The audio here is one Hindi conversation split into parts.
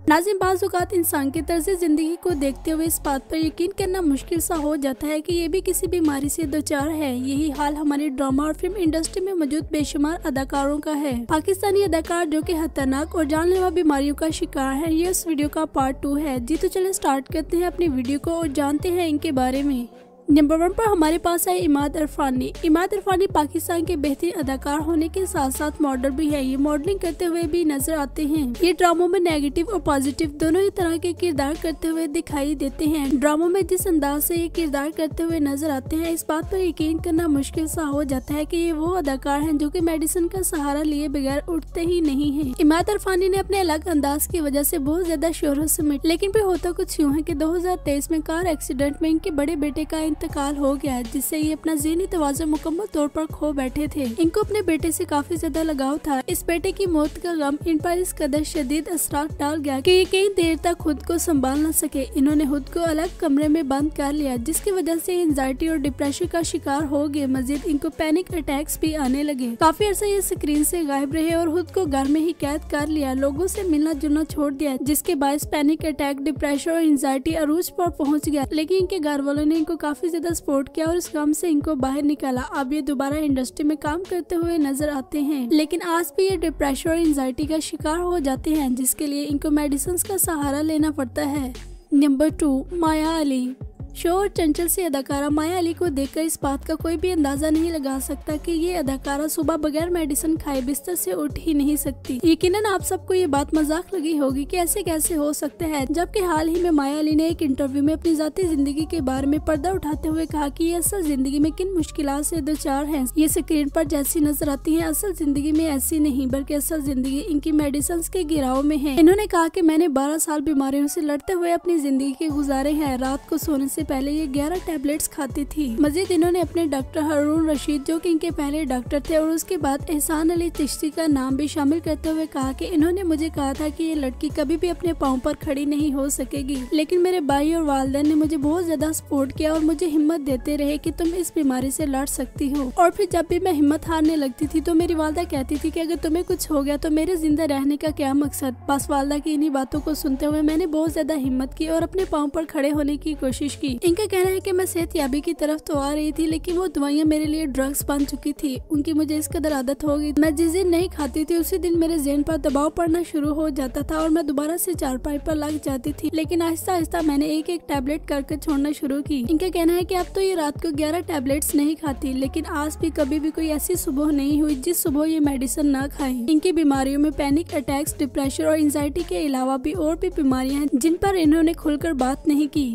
नाज़रीन, बाज़ औक़ात इंसान की तर्ज़ ज़िंदगी को देखते हुए इस बात पर यकीन करना मुश्किल सा हो जाता है कि ये भी किसी बीमारी से दोचार है। यही हाल हमारी ड्रामा और फिल्म इंडस्ट्री में मौजूद बेशुमार अदाकारों का है। पाकिस्तानी अदाकार जो कि खतरनाक और जानलेवा बीमारियों का शिकार है, ये इस वीडियो का पार्ट 2 है। जी तो चले स्टार्ट करते हैं अपनी वीडियो को और जानते हैं इनके बारे में। नंबर 1 पर हमारे पास है इमाद इरफानी। इमाद इरफानी पाकिस्तान के बेहतरीन अदाकार होने के साथ साथ मॉडल भी है। ये मॉडलिंग करते हुए भी नजर आते हैं। ये ड्रामों में नेगेटिव और पॉजिटिव दोनों ही तरह के किरदार करते हुए दिखाई देते हैं। ड्रामों में जिस अंदाज से ये किरदार करते हुए नजर आते हैं, इस बात पर यकीन करना मुश्किल सा हो जाता है कि ये वो अदाकार हैं जो कि मेडिसिन का सहारा लिए बगैर उठते ही नहीं है। इमाद इरफानी ने अपने अलग अंदाज की वजह से बहुत ज्यादा शोहरत समेट, लेकिन फिर होता कुछ यूँ है कि 2023 में कार एक्सीडेंट में इनके बड़े बेटे का इंतकाल हो गया है, जिससे ये अपना ज़हनी तवाज़ुन मुकम्मल तौर पर खो बैठे थे। इनको अपने बेटे से काफी ज्यादा लगाव था। इस बेटे की मौत का गम इन पर इस कदर शदीद असरात डाल गया कि ये कई देर तक खुद को संभाल न सके। इन्होंने खुद को अलग कमरे में बंद कर लिया, जिसकी वजह से एंजाइटी और डिप्रेशन का शिकार हो गए। मजीद इनको पैनिक अटैक्स भी आने लगे। काफी अर्सा ये स्क्रीन से गायब रहे और खुद को घर में ही कैद कर लिया, लोगों से मिलना जुलना छोड़ दिया, जिसके बायस पैनिक अटैक, डिप्रेशन और एंजाइटी अरूज पर पहुंच गया। लेकिन इनके घर वालों ने इनको काफी ज्यादा सपोर्ट किया और इस गम से इनको बाहर निकाला। अब ये दोबारा इंडस्ट्री में काम करते हुए नजर आते हैं, लेकिन आज भी ये डिप्रेशन और एंजाइटी का शिकार हो जाते हैं, जिसके लिए इनको मेडिसिन का सहारा लेना पड़ता है। नंबर 2, माया अली। शो और चंचल सी अदाकारा माया अली को देखकर इस बात का कोई भी अंदाजा नहीं लगा सकता कि ये अदाकारा सुबह बगैर मेडिसिन खाए बिस्तर से उठ ही नहीं सकती। यकीनन आप सबको ये बात मजाक लगी होगी कि ऐसे कैसे हो सकता है, जबकि हाल ही में माया अली ने एक इंटरव्यू में अपनी जाती जिंदगी के बारे में पर्दा उठाते हुए कहा कि ये असल जिंदगी में किन मुश्किलात से दोचार हैं। ये स्क्रीन पर जैसी नजर आती है, असल जिंदगी में ऐसी नहीं, बल्कि असल जिंदगी इनकी मेडिसिन के गिराव में है। इन्होंने कहा कि मैंने 12 साल बीमारियों से लड़ते हुए अपनी जिंदगी के गुजारे हैं। रात को सोने से पहले ये 11 टैबलेट्स खाती थी। मजीद इन्होंने अपने डॉक्टर हारून रशीद, जो कि इनके पहले डॉक्टर थे, और उसके बाद एहसान अली चिश्ती का नाम भी शामिल करते हुए कहा कि इन्होंने मुझे कहा था कि ये लड़की कभी भी अपने पाँव पर खड़ी नहीं हो सकेगी, लेकिन मेरे भाई और वालिदैन ने मुझे बहुत ज्यादा सपोर्ट किया और मुझे हिम्मत देते रहे कि तुम इस बीमारी से लड़ सकती हो। और फिर जब भी मैं हिम्मत हारने लगती थी तो मेरी वालदा कहती थी कि अगर तुम्हें कुछ हो गया तो मेरे जिंदा रहने का क्या मकसद। बस वालदा की इन्हीं बातों को सुनते हुए मैंने बहुत ज्यादा हिम्मत की और अपने पाँव पर खड़े होने की कोशिश की। इनका कहना है कि मैं सेहतयाबी की तरफ तो आ रही थी, लेकिन वो दवाइयाँ मेरे लिए ड्रग्स बन चुकी थी। उनकी मुझे इस कदर आदत हो गई। मैं जिस दिन नहीं खाती थी उसी दिन मेरे ज़हन पर दबाव पड़ना शुरू हो जाता था और मैं दोबारा से चारपाई पर लग जाती थी। लेकिन आहिस्ता आहिस्ता मैंने एक एक टैबलेट करके छोड़ना शुरू की। इनका कहना है कि अब तो ये रात को 11 टैबलेट्स नहीं खाती, लेकिन आज भी कभी भी कोई ऐसी सुबह नहीं हुई जिस सुबह ये मेडिसिन ना खाई। इनकी बीमारियों में पैनिक अटैक्स, डिप्रेशन और एंजाइटी के अलावा भी और भी बीमारियां हैं जिन पर इन्होंने खुलकर बात नहीं की।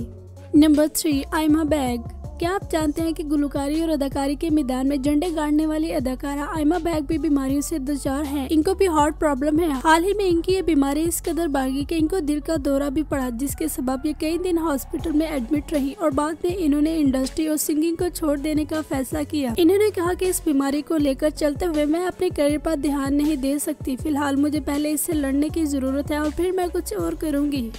Number 3, Aima bag. क्या आप जानते हैं कि गुलकारी और अदाकारी के मैदान में झंडे गाड़ने वाली अदाकारा आयमा बैग भी बीमारियों से दोचार हैं। इनको भी हार्ट प्रॉब्लम है। हाल ही में इनकी ये बीमारी इस कदर बढ़ गई कि इनको दिल का दौरा भी पड़ा, जिसके सबब ये कई दिन हॉस्पिटल में एडमिट रही और बाद में इन्होंने इंडस्ट्री और सिंगिंग को छोड़ देने का फैसला किया। इन्होंने कहा कि इस बीमारी को लेकर चलते हुए मैं अपने करियर पर ध्यान नहीं दे सकती। फिलहाल मुझे पहले इससे लड़ने की जरूरत है और फिर मैं कुछ और करूँगी।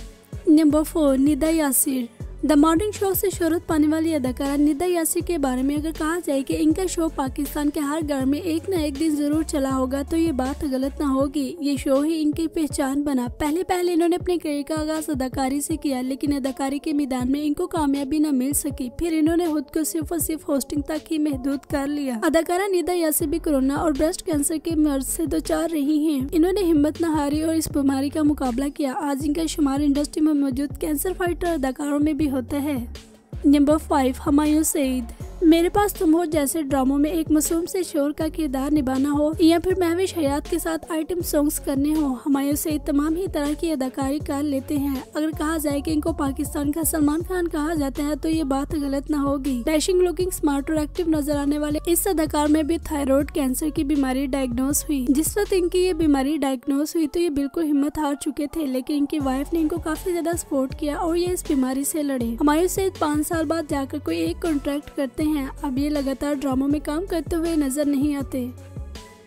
Number 4, Nida Yasir. The morning show से शोहरत पाने वाली अदाकारा निदा यासिर के बारे में अगर कहा जाए कि इनका शो पाकिस्तान के हर घर में एक न एक दिन जरूर चला होगा तो ये बात गलत ना होगी। ये शो ही इनकी पहचान बना। पहले इन्होंने अपने करियर का आगाज अदाकारी से किया, लेकिन अदाकारी के मैदान में इनको कामयाबी न मिल सकी। फिर इन्होंने खुद को सिर्फ और सिर्फ होस्टिंग तक ही महदूद कर लिया। अदाकारा निदा यासिर भी कोरोना और ब्रेस्ट कैंसर के मर्ज से दोचार रही है। इन्होंने हिम्मत न हारी और इस बीमारी का मुकाबला किया। आज इनका शुमार इंडस्ट्री में मौजूद कैंसर फाइटर अदाकारों में भी होता है। नंबर 5, हुमायूं सईद। मेरे पास तुम हो जैसे ड्रामों में एक मासूम से शोर का किरदार निभाना हो या फिर महविश हयात के साथ आइटम सॉन्ग्स करने हो, हुमायूं सईद तमाम ही तरह की अदाकारी कर लेते हैं। अगर कहा जाए कि इनको पाकिस्तान का सलमान खान कहा जाता है तो ये बात गलत ना होगी। डैशिंग लुकिंग, स्मार्ट और एक्टिव नजर आने वाले इस अदाकार में भी थायराइड कैंसर की बीमारी डायग्नोस हुई। जिस वक्त इनकी ये बीमारी डायग्नोस हुई तो ये बिल्कुल हिम्मत हार चुके थे, लेकिन इनकी वाइफ ने इनको काफी ज्यादा सपोर्ट किया और ये इस बीमारी से लड़े। हुमायूं सईद 5 साल बाद जाकर कोई एक कॉन्ट्रैक्ट करते हैं। अब ये लगातार ड्रामों में काम करते हुए नजर नहीं आते।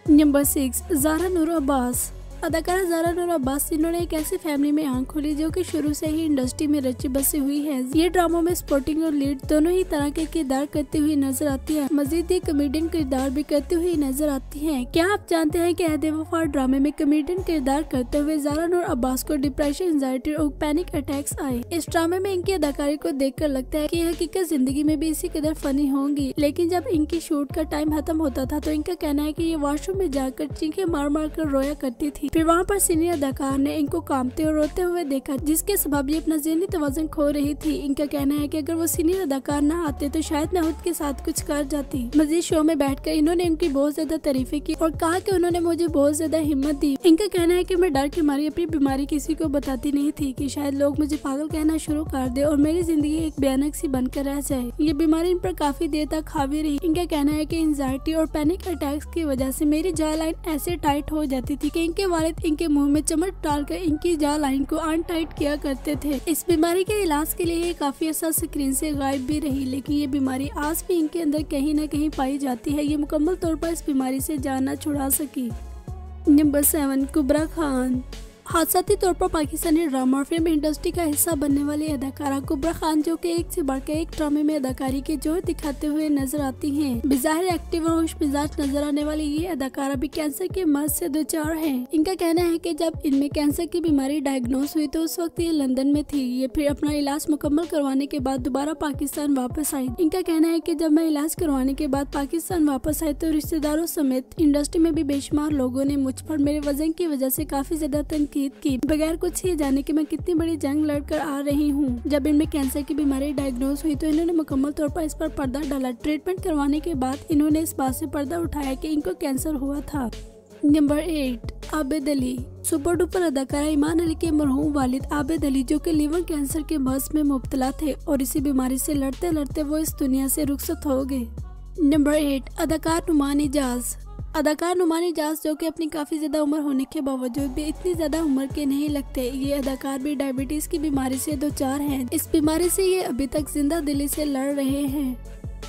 नंबर 6, ज़ारा नूर अब्बास। अदाकारा ज़ारा नूर अब्बास जिन्होंने एक ऐसी फैमिली में आंख खोली जो कि शुरू से ही इंडस्ट्री में रची बसी हुई है। ये ड्रामों में स्पोर्टिंग और लीड दोनों ही तरह के किरदार करती हुई नजर आती है। मजीद ये कॉमेडियन किरदार भी करती हुई नजर आती है। क्या आप जानते हैं कि अहदे वफा ड्रामे में कॉमेडियन किरदार करते हुए ज़ारा नूर अब्बास को डिप्रेशन, एंजाइटी और पैनिक अटैक्स आए। इस ड्रामे में इनकी अदाकारी को देखकर लगता है कि हकीकत जिंदगी में भी इसी कदर फनी होंगी, लेकिन जब इनकी शूट का टाइम खत्म होता था तो इनका कहना है कि ये वॉशरूम में जाकर चीखें मार मार कर रोया करती थी। फिर वहाँ पर सीनियर अदाकार ने इनको कांपते और रोते हुए देखा, जिसके सबब ये अपना ज़हनी तवाज़ुन खो रही थी। इनका कहना है कि अगर वो सीनियर अदाकार न आते तो शायद मैं खुद के साथ कुछ कर जाती। मजीद शो में बैठकर इन्होंने इनकी बहुत ज्यादा तारीफें की और कहा कि उन्होंने मुझे बहुत ज्यादा हिम्मत दी। इनका कहना है कि मैं डर के मारी अपनी बीमारी किसी को बताती नहीं थी कि शायद लोग मुझे पागल कहना शुरू कर दे और मेरी जिंदगी एक भयानक सी बनकर रह जाए। ये बीमारी इन पर काफी देर तक हावी रही। इनका कहना है कि एंजाइटी और पैनिक अटैक्स की वजह से मेरी जॉ लाइन ऐसे टाइट हो जाती थी कि इनके वालिद इनके मुंह में चम्मच डालकर इनकी जॉ लाइन को अनटाइट किया करते थे। इस बीमारी के इलाज के लिए ये काफी अर्सा स्क्रीन से गायब भी रही, लेकिन ये बीमारी आज भी इनके अंदर कहीं न कहीं पाई जाती है। ये मुकम्मल तौर पर इस बीमारी से जान न छुड़ा सकी। नंबर 7, कुबरा खान। हादसाती तौर पर पाकिस्तानी ड्रामा और फिल्म इंडस्ट्री का हिस्सा बनने वाली अदाकारा कुबरा खान, जो कि एक से बढ़कर एक ड्रामे में अदाकारी के जोर दिखाते हुए नजर आती हैं। बेज़ाहिर एक्टिव और खुश मिजाज नजर आने वाली ये अदाकारा भी कैंसर के मर्ज से दोचार है। इनका कहना है कि जब इनमें कैंसर की बीमारी डायग्नोस हुई तो उस वक्त ये लंदन में थी। ये फिर अपना इलाज मुकम्मल करवाने के बाद दोबारा पाकिस्तान वापस आई। इनका कहना है कि जब मैं इलाज करवाने के बाद पाकिस्तान वापस आई तो रिश्तेदारों समेत इंडस्ट्री में भी बेशुमार लोगों ने मुझ पर मेरे वजन की वजह से काफी ज्यादा तनकीद की, बगैर कुछ ही जाने कि मैं कितनी बड़ी जंग लड़कर आ रही हूँ। जब इनमें कैंसर की बीमारी डायग्नोस हुई तो इन्होंने मुकम्मल तौर पर इस पर पर्दा डाला। ट्रीटमेंट करवाने के बाद इन्होंने इस बात से पर्दा उठाया कि इनको कैंसर हुआ था। Number 8, Abid Ali. Super duper अदाकारा ईमान अली के मरहूम वालिद आबिद अली, जो कि लिवर कैंसर के मर्ज में मुब्तला थे और इसी बीमारी से लड़ते लड़ते वो इस दुनिया से रुखसत हो गए। नंबर 8, अदाकार नुमान इजाज। अदाकार नुमान इजाज, जो कि अपनी काफी ज्यादा उम्र होने के बावजूद भी इतनी ज्यादा उम्र के नहीं लगते। ये अदाकार भी डायबिटीज की बीमारी से दोचार हैं। इस बीमारी से ये अभी तक जिंदा दिली से लड़ रहे हैं।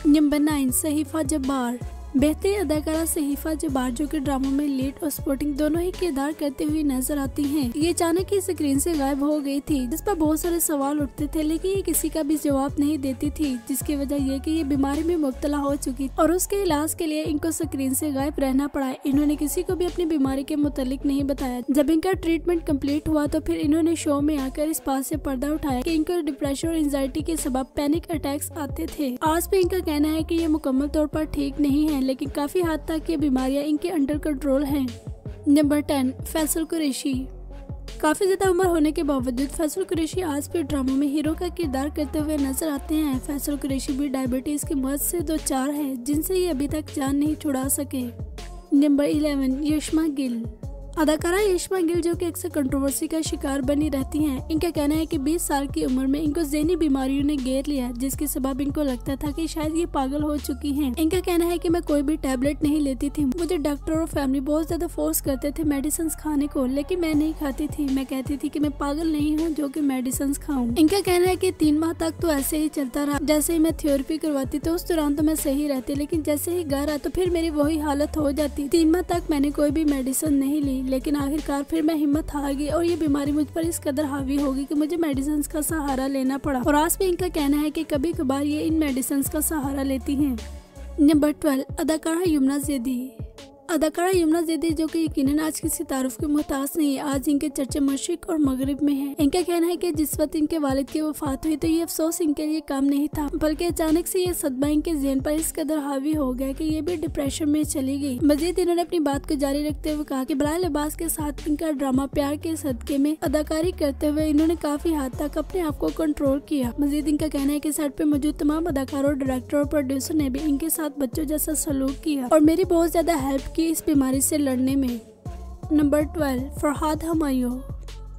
नंबर 9, सहीफा जब्बार। बेहतरीन अदाकारा सहीफा जब्बार, जो कि ड्रामों में लीड और सपोर्टिंग दोनों ही किरदार करती हुई नजर आती हैं। ये अचानक ही स्क्रीन से गायब हो गई थी, जिस पर बहुत सारे सवाल उठते थे, लेकिन ये किसी का भी जवाब नहीं देती थी, जिसकी वजह ये कि ये बीमारी में मुब्तला हो चुकी और उसके इलाज के लिए इनको स्क्रीन से गायब रहना पड़ा। इन्होंने किसी को भी अपनी बीमारी के मुतालिक नहीं बताया। जब इनका ट्रीटमेंट कम्प्लीट हुआ तो फिर इन्होंने शो में आकर इस बात से पर्दा उठाया कि इनको डिप्रेशन और एंजाइटी के सबब पैनिक अटैक्स आते थे। आज भी इनका कहना है कि ये मुकम्मल तौर पर ठीक नहीं है, लेकिन काफी हद तक ये बीमारियां इनके अंडर कंट्रोल हैं। नंबर 10, फैसल कुरैशी। काफी ज्यादा उम्र होने के बावजूद फैसल कुरैशी आज भी ड्रामों में हीरो का किरदार करते हुए नजर आते हैं। फैसल कुरैशी भी डायबिटीज के मर्ज से दोचार है, जिनसे ये अभी तक जान नहीं छुड़ा सके। नंबर 11, यशमा गिल। अदाकारा यशमा गिल, जो कि अक्सर कंट्रोवर्सी का शिकार बनी रहती हैं। इनका कहना है कि 20 साल की उम्र में इनको ज़हनी बीमारियों ने घेर लिया, जिसके सबब इनको लगता था कि शायद ये पागल हो चुकी हैं। इनका कहना है कि मैं कोई भी टैबलेट नहीं लेती थी। मुझे डॉक्टर और फैमिली बहुत ज्यादा फोर्स करते थे मेडिसिन खाने को, लेकिन मैं नहीं खाती थी। मैं कहती थी कि मैं पागल नहीं हूँ जो कि मेडिसिन खाऊं। इनका कहना है कि 3 माह तक तो ऐसे ही चलता रहा। जैसे ही मैं थेरेपी करवाती तो उस दौरान तो मैं सही रहती, लेकिन जैसे ही घर आया तो फिर मेरी वही हालत हो जाती। 3 माह तक मैंने कोई भी मेडिसिन नहीं ली, लेकिन आखिरकार फिर मैं हिम्मत हार गई और ये बीमारी मुझ पर इस कदर हावी होगी कि मुझे मेडिसिन का सहारा लेना पड़ा। और आज भी इनका कहना है कि कभी कभार ये इन मेडिसिन का सहारा लेती हैं। नंबर 12, अदाकारा यमुना ज़ैदी। अदाकारा यमुना ज़ैदी, जो कि यकीनन आज किसी तारुफ के मुहताज नहीं है, आज इनके चर्चे मशरिक और मगरिब में है। इनका कहना है कि जिस वक्त इनके वालिद की वफात हुई तो ये अफसोस इनके लिए कम नहीं था, बल्कि अचानक से ये सदमा इनके ज़हन पर इस कदर हावी हो गया कि ये भी डिप्रेशन में चली गई। मजीद इन्होंने अपनी बात को जारी रखते हुए कहा कि बलाल अब्बास के साथ इनका ड्रामा प्यार के सदके में अदाकारी करते हुए इन्होंने काफी हद तक अपने आप को कंट्रोल किया। मजीद इनका कहना है कि सेट पे मौजूद तमाम अदाकारों, डायरेक्टर और प्रोड्यूसर ने भी इनके साथ बच्चों जैसा सलूक किया और मेरी बहुत ज्यादा हेल्प की इस बीमारी से लड़ने में। नंबर 12, फरहाद हमायूं।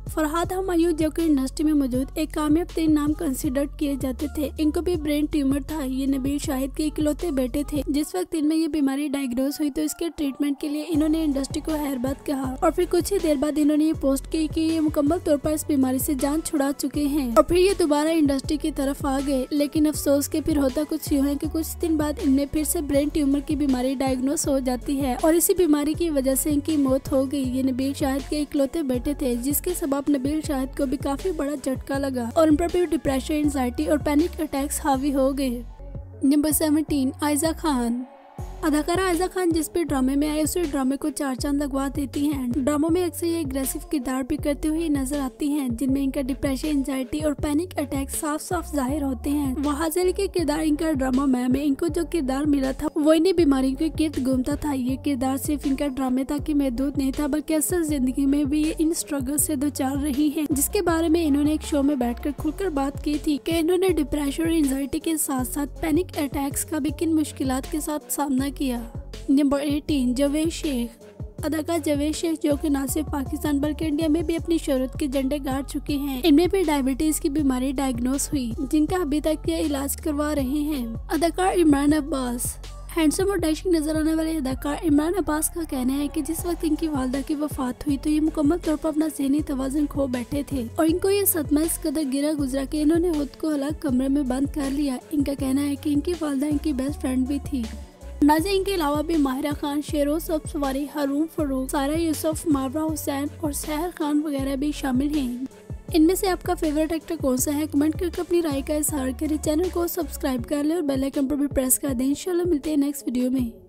फरहाद हुमायूं जो कि इंडस्ट्री में मौजूद एक कामयाब तरीन नाम कंसिडर किए जाते थे, इनको भी ब्रेन ट्यूमर था। ये नबील शाहिद के इकलौते बेटे थे। जिस वक्त इनमें ये बीमारी डायग्नोज हुई तो इसके ट्रीटमेंट के लिए इन्होंने इंडस्ट्री को हैरबाद कहा और फिर कुछ ही देर बाद इन्होंने ये पोस्ट की कि ये मुकम्मल तौर पर इस बीमारी से जान छुड़ा चुके हैं और फिर ये दोबारा इंडस्ट्री की तरफ आ गए। लेकिन अफसोस के फिर होता कुछ यूँ है कि कुछ दिन बाद इनमें फिर से ब्रेन ट्यूमर की बीमारी डायग्नोज हो जाती है और इसी बीमारी की वजह से इनकी मौत हो गई। ये नबील शाहिद के इकलौते बेटे थे, जिसके सबब नबील शाहिद को भी काफी बड़ा झटका लगा और उन पर भी डिप्रेशन, एंजाइटी और पैनिक अटैक्स हावी हो गए। नंबर 17, आयजा खान। अदाकारा आयजा खान जिस भी ड्रामे में आए उसी ड्रामे को 4 चांद लगवा देती हैं। ड्रामों में अक्सर ये एग्रेसिव किरदार भी करते हुए नजर आती हैं, जिनमें इनका डिप्रेशन, एंजाइटी और पैनिक अटैक साफ साफ जाहिर होते हैं। वहाज अली के किरदार इनका ड्रामा में इनको जो किरदार मिला था वो इन्हीं बीमारियों के गिर्द घूमता था। ये किरदार सिर्फ इनका ड्रामे तक ही महदूद नहीं था, बल्कि असल जिंदगी में भी ये इन स्ट्रगल से दो चार रही है, जिसके बारे में इन्होंने एक शो में बैठकर खुलकर बात की थी कि इन्होंने डिप्रेशन और एंजाइटी के साथ साथ पैनिक अटैक्स का भी किन मुश्किलात के साथ सामना किया। नंबर 18, जावेद शेख। अदाकार जावेद शेख जो कि न सिर्फ पाकिस्तान बल्कि इंडिया में भी अपनी शोहरत के झंडे गाड़ चुके हैं। इनमें भी डायबिटीज की बीमारी डायग्नोज हुई, जिनका अभी तक ये इलाज करवा रहे हैं। अदाकार इमरान अब्बास। हैंडसम और डैशिंग नजर आने वाले अदाकार इमरान अब्बास का कहना है कि जिस वक्त इनकी वालदा की वफात हुई तो ये मुकम्मल तौर पर अपना ज़हनी तवाज़ुन खो बैठे थे और इनको ये सदमा इस कदर गिरा गुजरा कि इन्होंने खुद को अलग कमरे में बंद कर लिया। इनका कहना है कि इनकी वालदा इनकी बेस्ट फ्रेंड भी थी। नाज़रीन के अलावा भी माहिरा खान, शेरोज सवारी, हारून फरूक, सारा यूसुफ, मावरा हुसैन और सहर खान वगैरह भी शामिल हैं। इनमें से आपका फेवरेट एक्टर कौन सा है? कमेंट करके अपनी राय का इजहार करें। चैनल को सब्सक्राइब कर लें और बेल आइकन पर भी प्रेस कर दें। इंशाल्लाह मिलते हैं नेक्स्ट वीडियो में।